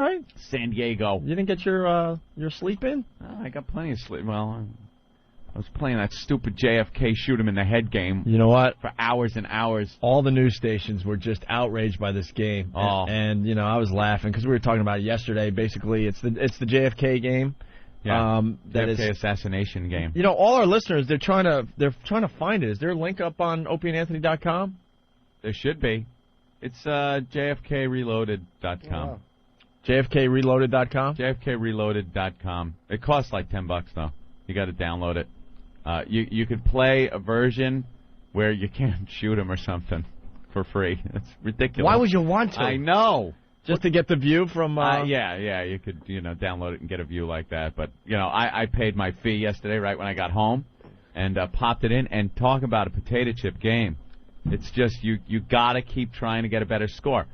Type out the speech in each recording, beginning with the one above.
Right? San Diego. You didn't get your sleep in? I got plenty of sleep. Well, I was playing that stupid JFK shoot him in the head game. You know what? For hours and hours. All the news stations were just outraged by this game. Oh. And you know, I was laughing because we were talking about it yesterday. Basically, it's the JFK game. Yeah. That JFK is assassination game. You know, all our listeners, they're trying to find it. Is there a link up on opieandanthony.com? There should be. It's jfkreloaded.com. Wow. jfkreloaded.com? jfkreloaded.com. It costs like $10 though. You got to download it. You could play a version where you can't shoot him or something for free. It's ridiculous. Why would you want to? I know. Just to get the view from... Yeah, you could, download it and get a view like that. But, I paid my fee yesterday right when I got home and popped it in. And talk about a potato chip game. It's just you got to keep trying to get a better score.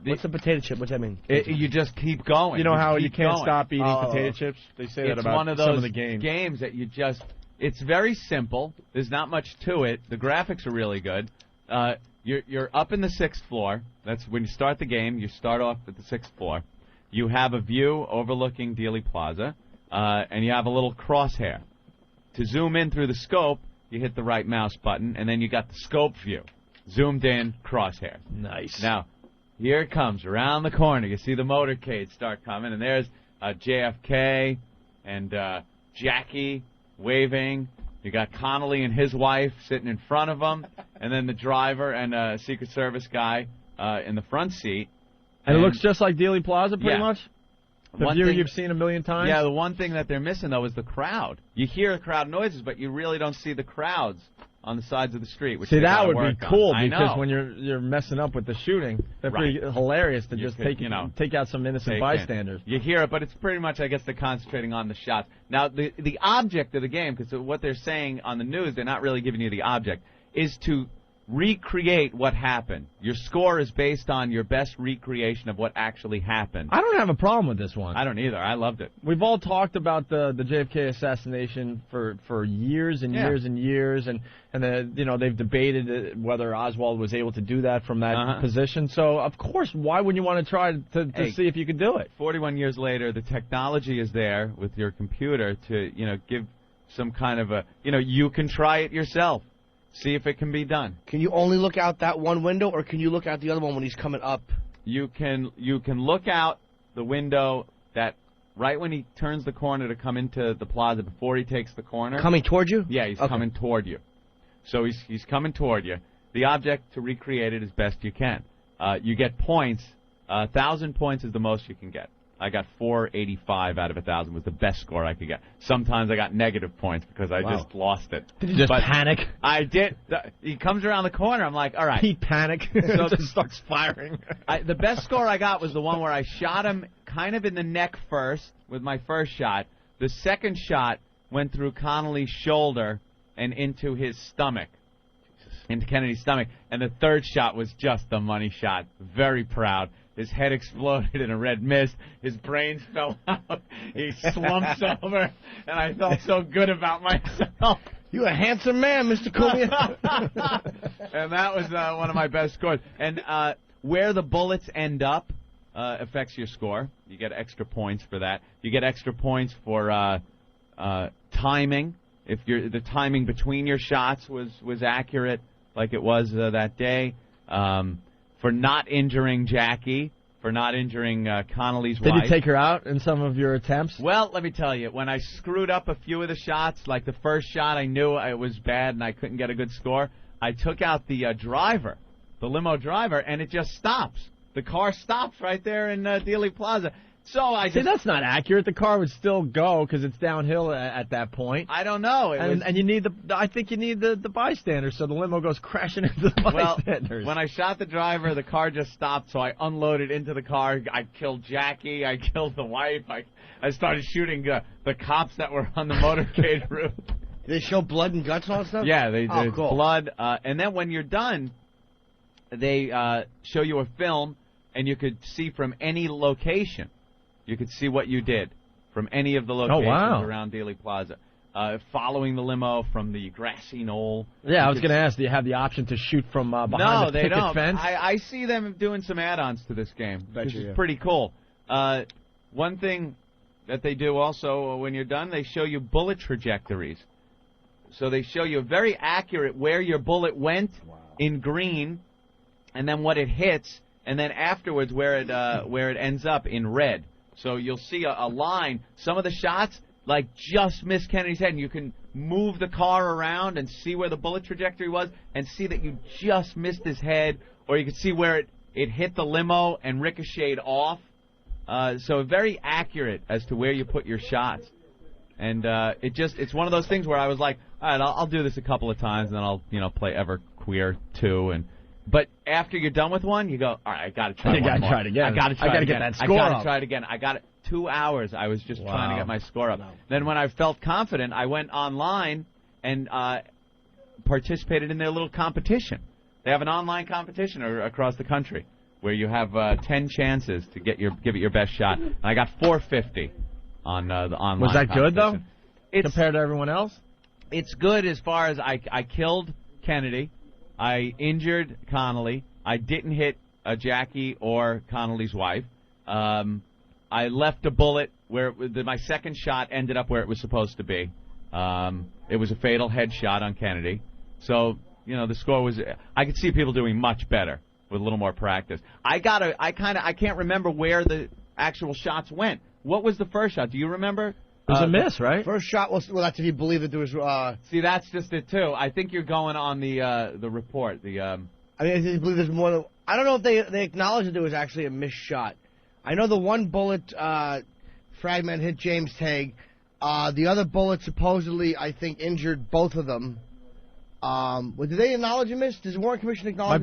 What's a potato chip? What's that mean? You just keep going. You know how you can't going. stop eating potato chips? They say that about one of some of those the games. Games that you just... It's very simple. There's not much to it. The graphics are really good. You're up in the 6th floor. That's when you start the game. You start off at the 6th floor. You have a view overlooking Dealey Plaza, and you have a little crosshair. To zoom in through the scope, you hit the right mouse button, and then you got the scope view. Zoomed in, crosshair. Nice. Now, here it comes, around the corner. You see the motorcade start coming, and there's JFK and Jackie waving. You got Connolly and his wife sitting in front of him, and then the driver and a Secret Service guy in the front seat. And it looks just like Dealey Plaza, pretty much? The view you've seen a million times? Yeah, the one thing that they're missing, though, is the crowd. You hear the crowd noises, but you really don't see the crowds on the sides of the street. Which see, that would be cool because when you're messing up with the shooting, that'd be hilarious to just take out some innocent bystanders. You hear it, but it's pretty much, I guess, they're concentrating on the shots. Now, the object of the game, because what they're saying on the news, they're not really giving you the object, is to recreate what happened. Your score is based on your best recreation of what actually happened. I don't have a problem with this one. I don't either. I loved it. We've all talked about the JFK assassination for years and years and years, and they've debated whether Oswald was able to do that from that position. So, of course, why wouldn't you want to try to see if you could do it? 41 years later, the technology is there with your computer to, give some kind of you can try it yourself. See if it can be done. Can you only look out that one window, or can you look out the other one when he's coming up? You can look out the window that right when he turns the corner to come into the plaza before he takes the corner. Coming toward you? Yeah, he's coming toward you. So he's coming toward you. The object to recreate it as best you can. You get points. 1,000 points is the most you can get. I got 485 out of 1,000 was the best score I could get. Sometimes I got negative points because I just lost it. Did you just panic? I did. He comes around the corner. I'm like, all right. He panic. So just starts firing. The best score I got was the one where I shot him kind of in the neck first with my first shot. The second shot went through Connolly's shoulder and into his stomach. Into Kennedy's stomach. And the third shot was just the money shot. Very proud. His head exploded in a red mist. His brains fell out. He slumps over, and I felt so good about myself. You're a handsome man, Mr. Comey. And that was one of my best scores. And where the bullets end up affects your score. You get extra points for that. You get extra points for timing. If the timing between your shots was accurate, like it was that day. For not injuring Jackie, for not injuring Connolly's wife. Did you take her out in some of your attempts? Well, let me tell you, when I screwed up a few of the shots, like the first shot I knew it was bad and I couldn't get a good score, I took out the driver, the limo driver, and it just stops. The car stops right there in Dealey Plaza. So I just... See, that's not accurate. The car would still go because it's downhill at that point. I don't know. And you need I think you need the bystanders, so the limo goes crashing into the bystanders. When I shot the driver, the car just stopped, so I unloaded into the car. I killed Jackie. I killed the wife. I started shooting the cops that were on the motorcade route. Did they show blood and guts and all that stuff? Yeah, they did. Cool. Blood. And then when you're done, they show you a film, and you could see from any location. You could see what you did from any of the locations around Dealey Plaza. Following the limo from the grassy knoll. Yeah, I was going to ask, do you have the option to shoot from behind the picket fence? I see them doing some add-ons to this game, which is pretty cool. One thing that they do also when you're done, they show you bullet trajectories. So they show you very accurate where your bullet went in green, and then what it hits, and then afterwards where it ends up in red. So you'll see a line. Some of the shots just miss Kennedy's head, and you can move the car around and see where the bullet trajectory was, and see that you just missed his head, or you can see where it hit the limo and ricocheted off. So very accurate as to where you put your shots. And it's one of those things where I was like, all right, I'll do this a couple of times, and then I'll play Everqueer 2. But after you're done with one, you go, all right, I got to try one more. I got to try it again. I got to try it again. Get that score up. I got to try it again. I got it 2 hours. I was just trying to get my score up. Then when I felt confident, I went online and participated in their little competition. They have an online competition across the country where you have 10 chances to give it your best shot. And I got 450 on the online. Was that good though? Compared to everyone else? It's good as far as I killed Kennedy, I injured Connolly, I didn't hit Jackie or Connolly's wife. I left a bullet where my second shot ended up where it was supposed to be. It was a fatal headshot on Kennedy. So the score was. I could see people doing much better with a little more practice. I can't remember where the actual shots went. What was the first shot? Do you remember? It was a miss, right? First shot was, that's if you believe that there was... See, that's just it, too. I think you're going on the report. I believe there's more than... I don't know if they acknowledge that there was actually a missed shot. I know the one bullet fragment hit James Tague. The other bullet supposedly, I think, injured both of them. Did they acknowledge a miss? Does the Warren Commission acknowledge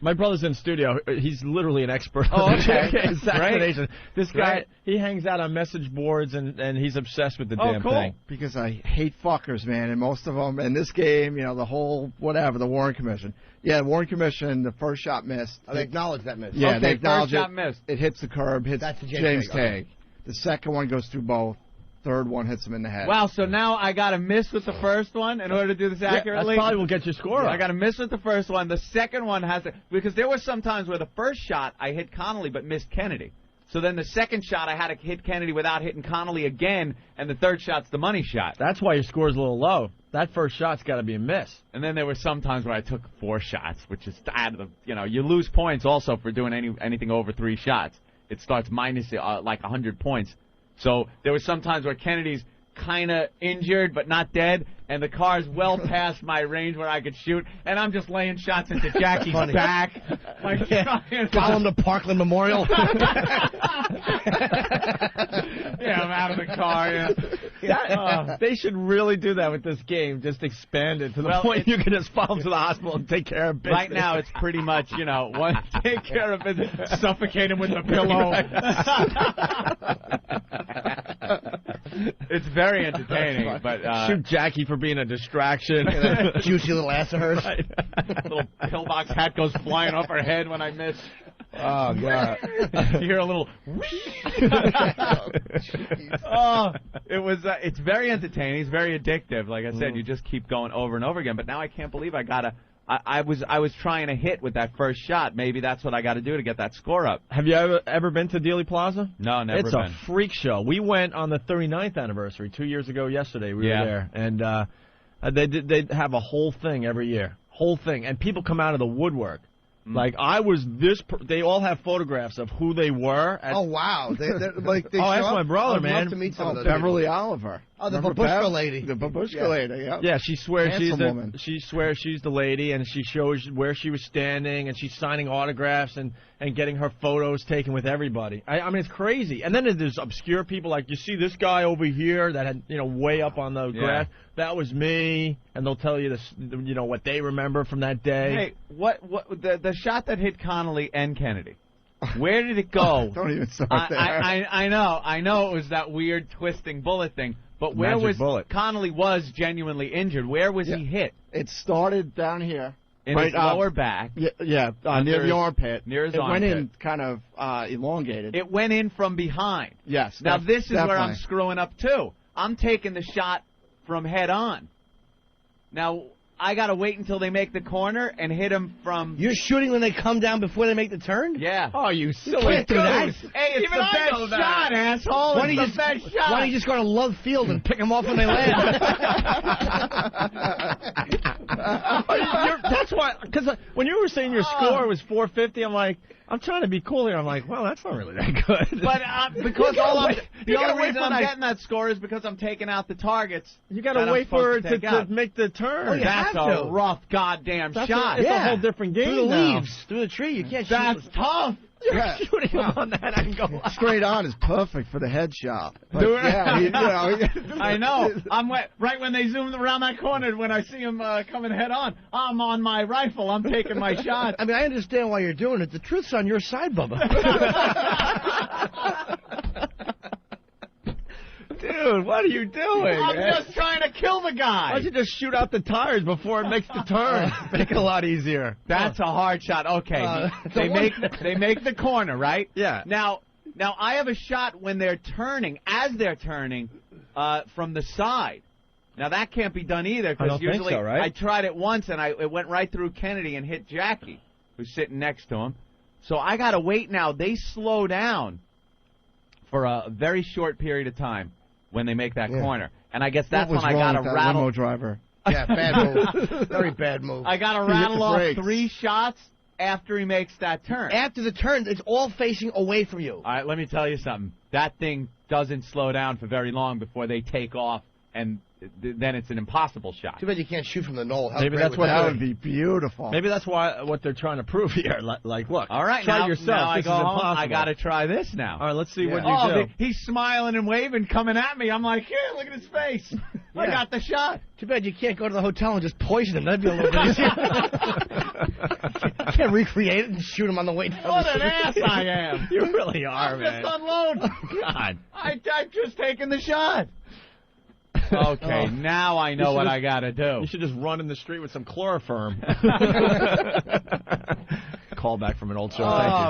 my brother's in studio. He's literally an expert on the JFK assassination. This guy, Great. he hangs out on message boards, and he's obsessed with the damn thing. Because I hate fuckers, man, and most of them, in this game, the whole, whatever, the Warren Commission. Yeah, the Warren Commission, the first shot missed. They acknowledge that miss. Yeah, they acknowledge first shot missed. It hits the curb, hits James Tague. The second one goes through both. Third one hits him in the head. Wow, so now I got to miss with the first one in order to do this accurately? That probably will get your score up. I got to miss with the first one. The second one has to... Because there were some times where the first shot I hit Connolly but missed Kennedy. So then the second shot I had to hit Kennedy without hitting Connolly again, and the third shot's the money shot. That's why your score's a little low. That first shot's got to be a miss. And then there were some times where I took 4 shots, which is out of the... you lose points also for doing anything over 3 shots. It starts minus 100 points. So there were some times where Kennedy's kind of injured but not dead, and the car's well past my range where I could shoot, and I'm just laying shots into Jackie's back. Follow him to Parkland Memorial. Yeah, I'm out of the car. Yeah. They should really do that with this game. Just expand it to the point you can just follow him to the hospital and take care of business. Right now, it's pretty much, take care of business, suffocate him with the pillow. It's very entertaining, but shoot Jackie for being a distraction. Juicy little ass of hers. Right. Little pillbox hat goes flying off her head when I miss. Oh God! You hear a little. It's very entertaining. It's very addictive. Like I said, you just keep going over and over again. But now I can't believe I was trying to hit with that first shot. Maybe that's what I got to do to get that score up. Have you ever been to Dealey Plaza? No, never been. It's a freak show. We went on the 39th anniversary 2 years ago yesterday. We were there, and they have a whole thing every year. Whole thing. And people come out of the woodwork. Like, I was this... they all have photographs of who they were. Oh, wow. They that's my brother, man. I'd love to meet some of those Beverly people. Oliver. Oh, the babushka lady. The babushka lady, yeah. Yeah, she swears Handsome she's the lady, and she shows where she was standing, and she's signing autographs and getting her photos taken with everybody. I mean, it's crazy. And then there's obscure people, like, you see this guy over here that had, way up on the graph? That was me, and they'll tell you this, what they remember from that day. Hey, what the shot that hit Connolly and Kennedy? Where did it go? Don't even start there. I know it was that weird twisting bullet thing, but where Magic was bullet. Connolly was genuinely injured? Where was he hit? It started down here. In his lower back. Yeah, near the armpit. Near his armpit. It went in kind of elongated. It went in from behind. Yes. Now this is definitely where I'm screwing up too. I'm taking the shot from head on. Now, I got to wait until they make the corner and hit him from... You're shooting when they come down before they make the turn? Yeah. Oh, you silly can't do that. Hey, it's the best shot, asshole. Why It's the best shot. Why don't you just go to Love Field and pick them off when they land? That's why, because when you were saying your score was 450, I'm like, I'm trying to be cool here. I'm like, well, that's not really that good. But because the only reason I'm getting that score is because I'm taking out the targets. You got to wait for it to make the turn. Oh, That's a rough goddamn shot. It's a whole different game through the now. leaves, through the tree. You can't shoot. That's tough. You're shooting him on that angle. Straight on is perfect for the headshot. I know. I'm right when they zoomed around that corner. When I see him coming head on, I'm on my rifle. I'm taking my shot. I mean, I understand why you're doing it. The truth's on your side, Bubba. Dude, what are you doing? I'm just trying to kill the guy. Why don't you just shoot out the tires before it makes the turn? Make it a lot easier. That's a hard shot. Okay, they make the corner, right? Yeah. Now I have a shot when they're turning, as they're turning, from the side. Now that can't be done either because usually think so, right? I tried it once and it went right through Kennedy and hit Jackie, who's sitting next to him. So I gotta wait now. They slow down for a very short period of time when they make that corner, and I guess that's when I gotta rattle. Limo driver. Yeah, bad move. Very bad move. I gotta rattle off 3 shots after he makes that turn. After the turn, it's all facing away from you. All right, let me tell you something. That thing doesn't slow down for very long before they take off, and then it's an impossible shot. Too bad you can't shoot from the knoll. Maybe that's what That would be beautiful. Maybe that's what they're ting to prove here. Like, look, all right, try now, it yourself. Now I this go is home. impossible. I got to try this now. All right, let's see what you do. He's smiling and waving, coming at me. I'm like, here, look at his face. I got the shot. Too bad you can't go to the hotel and just poison him. That'd be a little bit easier. You can't recreate it and shoot him on the way down. What an ass I am. You really are, man. Just unload. Oh, God. I'm just taking the shot. Okay, now I know what I got to do. You should just run in the street with some chloroform. Call back from an old show.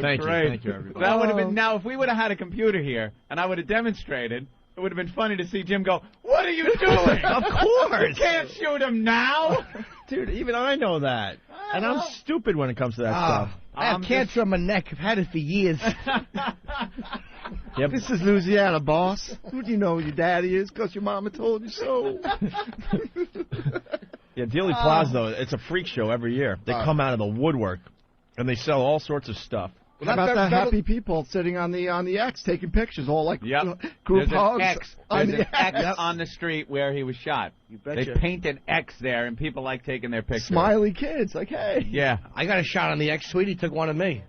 Thank you, everybody. That would have been. Now, if we would have had a computer here and I would have demonstrated, it would have been funny to see Jim go, "What are you doing?" Of course. You can't shoot him now. Dude, even I know that. And I'm stupid when it comes to that stuff. I have cancer on my neck. I've had it for years. Yep. This is Louisiana, boss. Who do you know your daddy is? Because your mama told you so. Yeah, Dealey Plaza, it's a freak show every year. They come out of the woodwork, and they sell all sorts of stuff. How about the happy people sitting on the X taking pictures, all like group hugs? There's an X on the street where he was shot. They paint an X there, and people like taking their picture. Smiley kids, like, hey. Yeah. I got a shot on the X. Sweetie took one of me.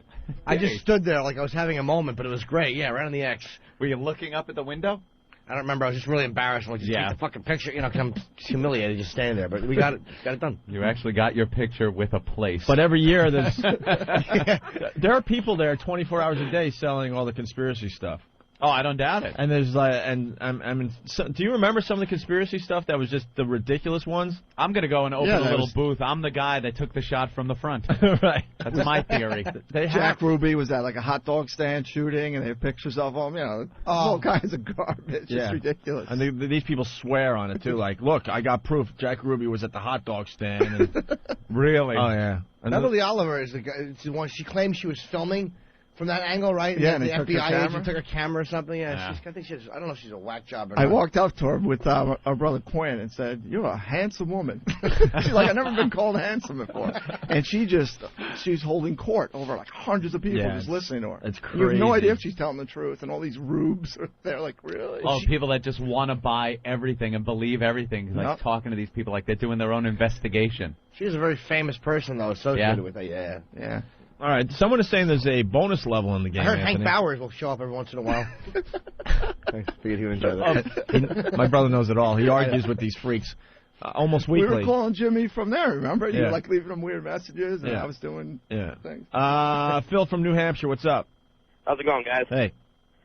I just stood there like I was having a moment, but it was great. Yeah, right on the X. Were you looking up at the window? I don't remember. I was just really embarrassed. Like, just take the fucking picture. You know, 'cause I'm humiliated just standing there. But we got it done. You actually got your picture with a place. But every year there's there are people there 24 hours a day selling all the conspiracy stuff. Oh, I don't doubt it. And there's I mean, do you remember some of the conspiracy stuff that was just the ridiculous ones? I'm gonna go and open a little booth. I'm the guy that took the shot from the front. Right. That's my theory. Jack Ruby was at like a hot dog stand shooting, and they have pictures of him. You know, all kinds of garbage. It's ridiculous. And these people swear on it too. Like, look, I got proof. Jack Ruby was at the hot dog stand. And really? Oh yeah. Beverly Oliver is the guy. It's the one she claimed she was filming. From that angle, right? Yeah, the and FBI agent took her camera or something. Yeah, I think I don't know if she's a whack job or not. I walked up to her with our brother Quinn and said, "You're a handsome woman." She's like, "I've never been called handsome before." And she's holding court over like hundreds of people just listening to her. It's crazy. You have no idea if she's telling the truth, and all these rubes are there. Like, really? Oh, people that just want to buy everything and believe everything, like talking to these people like they're doing their own investigation. She's a very famous person, though, associated with it. Yeah. All right, someone is saying there's a bonus level in the game. I heard Anthony. Hank Bowers will show up every once in a while. I figured he would enjoy that. My brother knows it all. He argues with these freaks almost weekly. We were calling Jimmy from there, remember? You were like leaving him weird messages, and I was doing things. Phil from New Hampshire, what's up? How's it going, guys? Hey.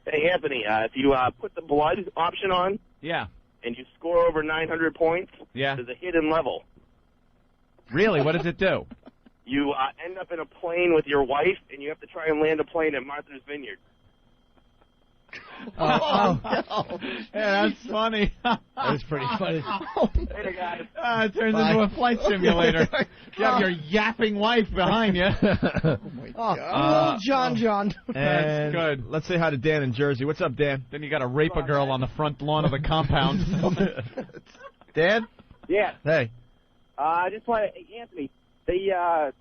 Hey, Anthony, if you put the blood option on and you score over 900 points, there's a hidden level. Really? What does it do? You end up in a plane with your wife, and you have to try and land a plane at Martha's Vineyard. Yeah, that's funny. That's pretty funny. Later, guys. It turns into a flight simulator. You have your yapping wife behind you. Oh, John. That's good. Let's say hi to Dan in Jersey. What's up, Dan? Then you got to rape a girl on the front lawn of the compound. Dan? Yeah. Hey. I just want to, Anthony, the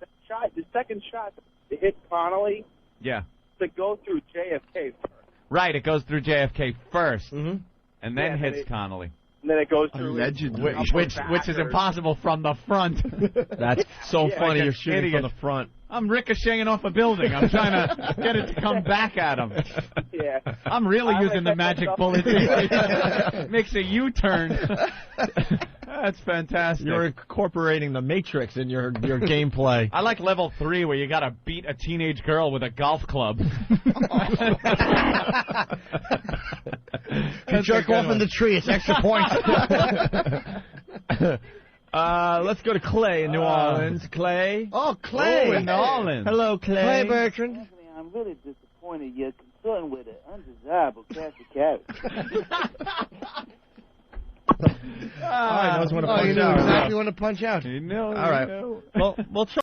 second shot to hit Connolly. Yeah. To go through JFK first. Right, it goes through JFK first, Mm-hmm. and then hits Connolly. And then it goes through Which is impossible from the front. That's so funny. You're shooting idiot. from the front. I'm ricocheting off a building. I'm trying to get it to come back at him. Yeah. I'm really using the magic bullet. Makes a U-turn. That's fantastic. You're incorporating the Matrix in your gameplay. I like level 3 where you got to beat a teenage girl with a golf club. You jerk off in the tree. It's extra points. Let's go to Clay in New Orleans. Clay. Oh, Clay. Oh, in New Orleans. Hello, Clay. Clay Bertrand. I'm really disappointed you're concerned with an undesirable Catholic character. All right, knows when to punch you know out. exactly when to punch out. You know. All right. Well, we'll try.